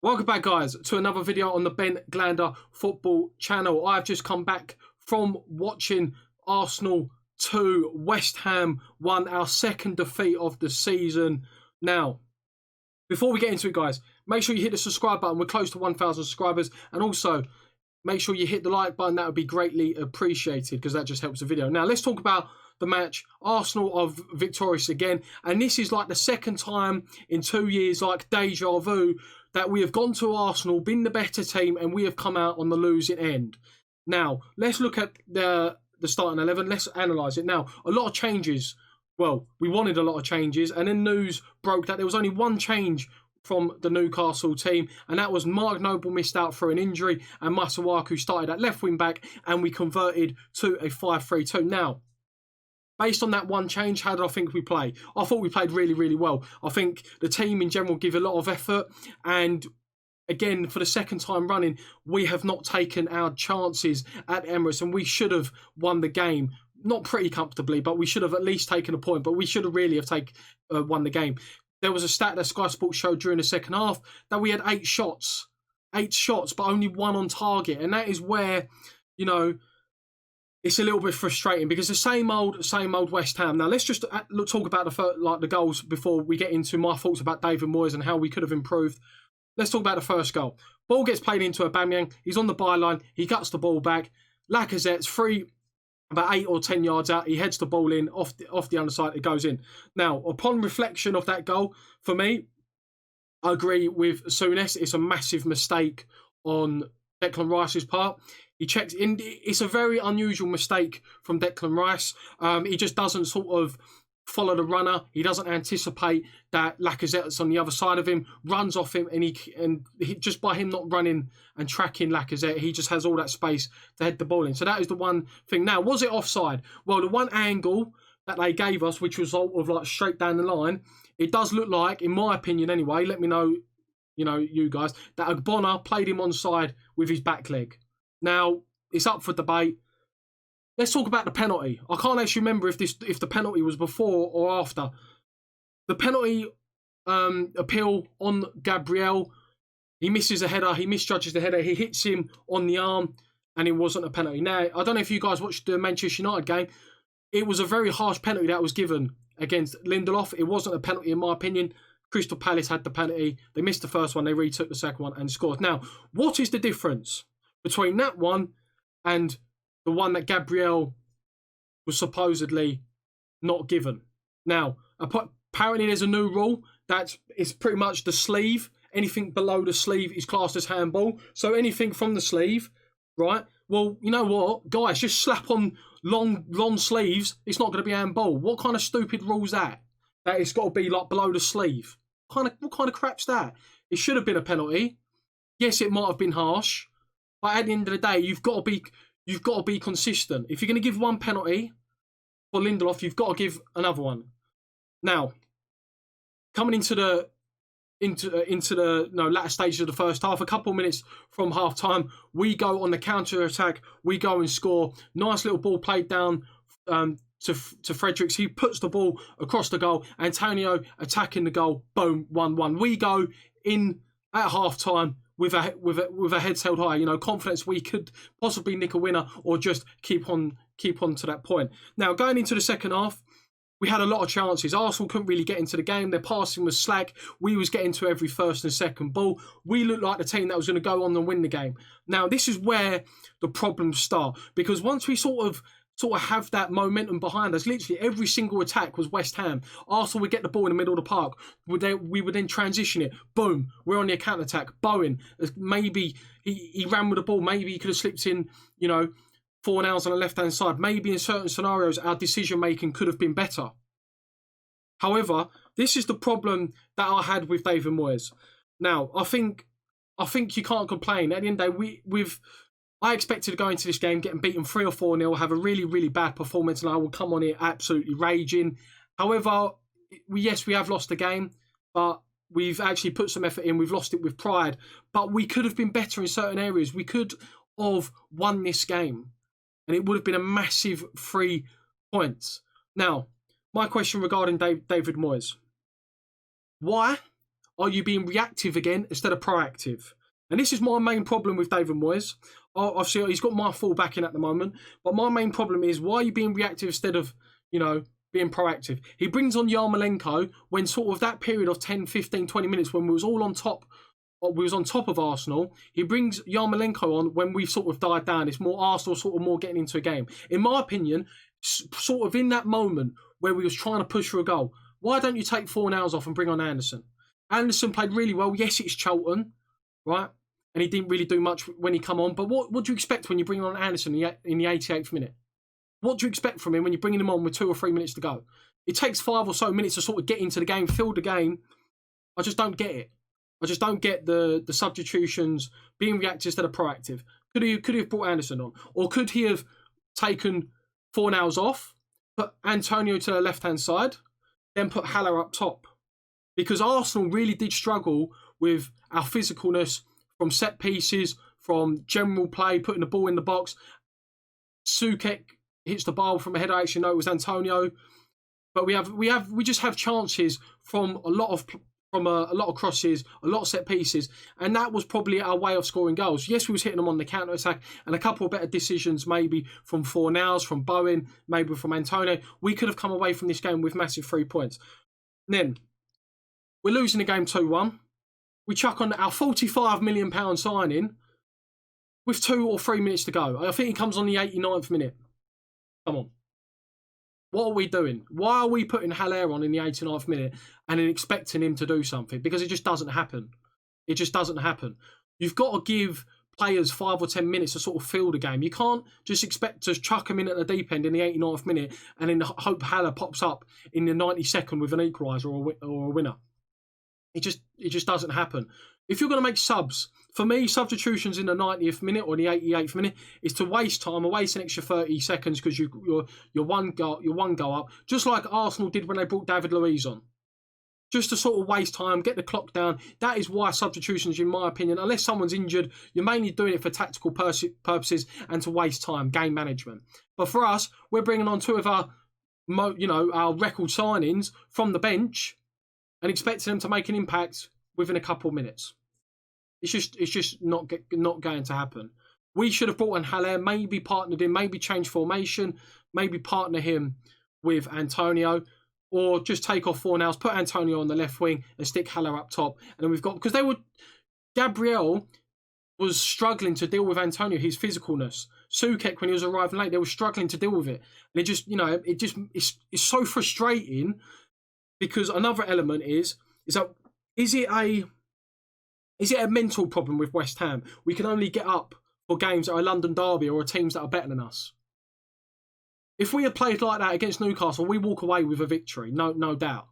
Welcome back, guys, to another video on the Ben Glander football channel. I've just come back from watching Arsenal 2, West Ham 1, our second defeat of the season. Now, before we get into it, guys, make sure you hit the subscribe button. We're close to 1,000 subscribers. And also, make sure you hit the like button. That would be greatly appreciated because that just helps the video. Now, let's talk about the match. Arsenal are victorious again. And this is like the second time in 2 years, like deja vu, that we have gone to Arsenal, been the better team, and we have come out on the losing end. Now, let's look at the starting 11. Let's analyse it. Now, a lot of changes. Well, we wanted a lot of changes, and then news broke that there was only one change from the Newcastle team, and that was Mark Noble missed out for an injury, and Masuaku started at left wing back, and we converted to a 5-3-2. Now, based on that one change, how did I think we play? I thought we played really, really well. I think the team in general give a lot of effort. And again, for the second time running, we have not taken our chances at Emirates. And we should have won the game. Not pretty comfortably, but we should have at least taken a point. But we should have really won the game. There was a stat that Sky Sports showed during the second half that we had 8 shots. 8 shots, but only 1 on target. And that is where, you know, it's a little bit frustrating because the same old West Ham. Now let's just talk about the goals before we get into my thoughts about David Moyes and how we could have improved. Let's talk about the first goal. Ball gets played into Aubameyang. He's on the byline. He cuts the ball back. Lacazette's free about 8 or 10 yards out. He heads the ball in off the underside. It goes in. Now, upon reflection of that goal, for me, I agree with Souness. It's a massive mistake on Declan Rice's part. He checks in. It's a very unusual mistake from Declan Rice. He just doesn't sort of follow the runner. He doesn't anticipate that Lacazette's on the other side of him, runs off him, and he just by him not running and tracking Lacazette, he just has all that space to head the ball in. So that is the one thing. Now, was it offside? Well, the one angle that they gave us, which was sort of like straight down the line, it does look like, in my opinion anyway, let me know, you guys, that Agbona played him onside with his back leg. Now, it's up for debate. Let's talk about the penalty. I can't actually remember if the penalty was before or after. The penalty appeal on Gabriel, he misses a header, he misjudges the header, he hits him on the arm, and it wasn't a penalty. Now, I don't know if you guys watched the Manchester United game. It was a very harsh penalty that was given against Lindelof. It wasn't a penalty in my opinion. Crystal Palace had the penalty. They missed the first one, they retook the second one and scored. Now, what is the difference between that one and the one that Gabriel was supposedly not given? Now, apparently there's a new rule that it's pretty much the sleeve. Anything below the sleeve is classed as handball. So anything from the sleeve, right? Well, you know what? Guys, just slap on long sleeves. It's not going to be handball. What kind of stupid rule is that? That it's got to be like below the sleeve. What kind of crap's that? It should have been a penalty. Yes, it might have been harsh. But at the end of the day, you've got to be consistent. If you're going to give one penalty for Lindelof, you've got to give another one. Now, coming into the latter stages of the first half, a couple of minutes from half time, we go on the counter attack. We go and score. Nice little ball played down to Fredericks. He puts the ball across the goal. Antonio attacking the goal. Boom, 1-1. We go in at half time with a heads held high, confidence we could possibly nick a winner or just keep on to that point. Now, going into the second half, we had a lot of chances. Arsenal couldn't really get into the game. Their passing was slack. We was getting to every first and second ball. We looked like the team that was going to go on and win the game. Now, this is where the problems start, because once we sort of have that momentum behind us, literally every single attack was West Ham. Arsenal would get the ball in the middle of the park. We would then transition it. Boom, we're on the counter-attack. Bowen, maybe he ran with the ball. Maybe he could have slipped in, 4 nails on the left-hand side. Maybe in certain scenarios, our decision-making could have been better. However, this is the problem that I had with David Moyes. Now, I think you can't complain. At the end of the day, I expected to go into this game getting beaten 3 or 4-0, have a really, really bad performance, and I will come on here absolutely raging. However, we have lost the game, but we've actually put some effort in. We've lost it with pride, but we could have been better in certain areas. We could have won this game, and it would have been a massive 3 points. Now, my question regarding David Moyes. Why are you being reactive again instead of proactive? And this is my main problem with David Moyes. Obviously, he's got my full backing at the moment. But my main problem is, why are you being reactive instead of, being proactive? He brings on Yarmolenko when sort of that period of 10, 15, 20 minutes when we was all on top, or we was on top of Arsenal. He brings Yarmolenko on when we've sort of died down. It's more Arsenal sort of more getting into a game. In my opinion, sort of in that moment where we was trying to push for a goal, why don't you take 4 hours off and bring on Anderson? Anderson played really well. Yes, it's Charlton, right? And he didn't really do much when he come on. But what do you expect when you bring on Anderson in the 88th minute? What do you expect from him when you're bringing him on with 2 or 3 minutes to go? It takes 5 or so minutes to sort of get into the game, fill the game. I just don't get it. I just don't get the substitutions, being reactive instead of proactive. Could he have brought Anderson on? Or could he have taken 4 hours off, put Antonio to the left-hand side, then put Haller up top? Because Arsenal really did struggle with our physicalness from set pieces, from general play, putting the ball in the box. Soucek hits the ball from a header. I actually know it was Antonio, but we just have chances from a lot of crosses, a lot of set pieces, and that was probably our way of scoring goals. Yes, we was hitting them on the counter attack, and a couple of better decisions maybe from Fornals, from Bowen, maybe from Antonio. We could have come away from this game with massive 3 points. And then we're losing the game 2-1. We chuck on our £45 million signing with 2 or 3 minutes to go. I think he comes on the 89th minute. Come on. What are we doing? Why are we putting Haller on in the 89th minute and then expecting him to do something? Because it just doesn't happen. It just doesn't happen. You've got to give players 5 or 10 minutes to sort of fill the game. You can't just expect to chuck them in at the deep end in the 89th minute and then hope Haller pops up in the 92nd with an equaliser or a winner. It just doesn't happen. If you're going to make subs, for me, substitutions in the 90th minute or the 88th minute is to waste time, or waste an extra 30 seconds because you're one goal up, just like Arsenal did when they brought David Luiz on. Just to sort of waste time, get the clock down. That is why substitutions, in my opinion, unless someone's injured, you're mainly doing it for tactical purposes and to waste time, game management. But for us, we're bringing on 2 of our record signings from the bench and expecting them to make an impact within a couple of minutes. It's just not going to happen. We should have brought in Haller, maybe partnered him, maybe change formation, maybe partner him with Antonio, or just take off Fornals, put Antonio on the left wing and stick Haller up top. And then we've got, because Gabriel was struggling to deal with Antonio, his physicalness. Soucek, when he was arriving late, they were struggling to deal with it. And it's so frustrating. Because another element is that is it a mental problem with West Ham? We can only get up for games that are London derby or teams that are better than us. If we had played like that against Newcastle, we walk away with a victory, no doubt.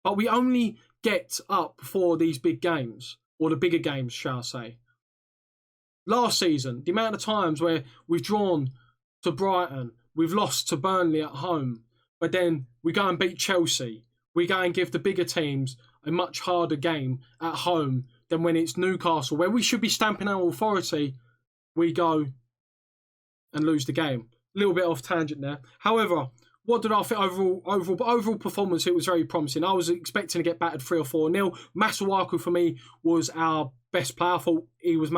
But we only get up for these big games, or the bigger games, shall I say. Last season, the amount of times where we've drawn to Brighton, we've lost to Burnley at home, but then we go and beat Chelsea. We go and give the bigger teams a much harder game at home than when it's Newcastle, where we should be stamping our authority. We go and lose the game. A little bit off tangent there. However, what did I think overall performance? It was very promising. I was expecting to get battered 3 or 4-0. Masuaku for me was our best player. I thought he was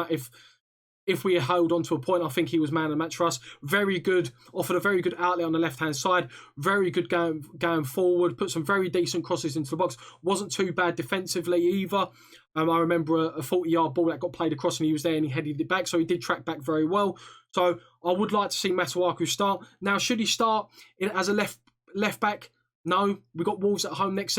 if we held on to a point, I think he was man of the match for us. Very good, offered a very good outlet on the left-hand side. Very good going forward. Put some very decent crosses into the box. Wasn't too bad defensively either. I remember a 40-yard ball that got played across and he was there and he headed it back. So he did track back very well. So I would like to see Masuaku start. Now, should he start as a left back? No. We've got Wolves at home next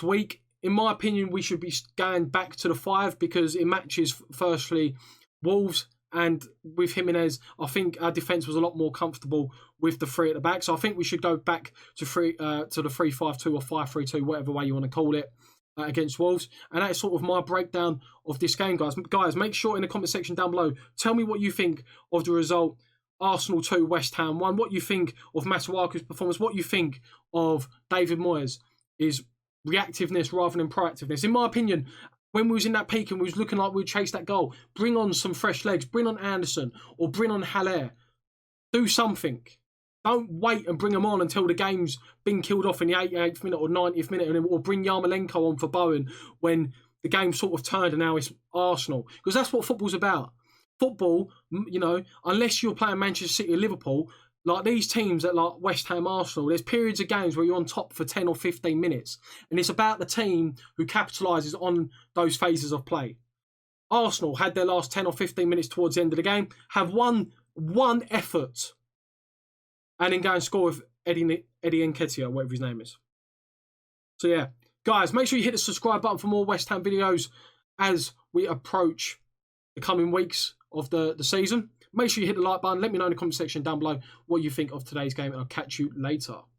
week. In my opinion, we should be going back to the 5 because it matches, firstly, Wolves, and with Jimenez, I think our defence was a lot more comfortable with the 3 at the back. So I think we should go back to the 3-5-2 or 5-3-2, whatever way you want to call it, against Wolves. And that is sort of my breakdown of this game, guys. Guys, make sure in the comment section down below, tell me what you think of the result. Arsenal 2, West Ham 1. What you think of Masuaku's performance. What you think of David Moyes' reactiveness rather than proactiveness. In my opinion, when we was in that peak and we was looking like we'd chase that goal, bring on some fresh legs, bring on Anderson or bring on Haller. Do something. Don't wait and bring them on until the game's been killed off in the 88th minute or 90th minute, or bring Yarmolenko on for Bowen when the game sort of turned and now it's Arsenal. Because that's what football's about. Football, you know, unless you're playing Manchester City or Liverpool, like these teams at like West Ham, Arsenal, there's periods of games where you're on top for 10 or 15 minutes. And it's about the team who capitalises on those phases of play. Arsenal had their last 10 or 15 minutes towards the end of the game, have one effort, and then go and score with Eddie Nketiah, whatever his name is. So yeah, guys, make sure you hit the subscribe button for more West Ham videos as we approach the coming weeks of the season. Make sure you hit the like button. Let me know in the comment section down below what you think of today's game, and I'll catch you later.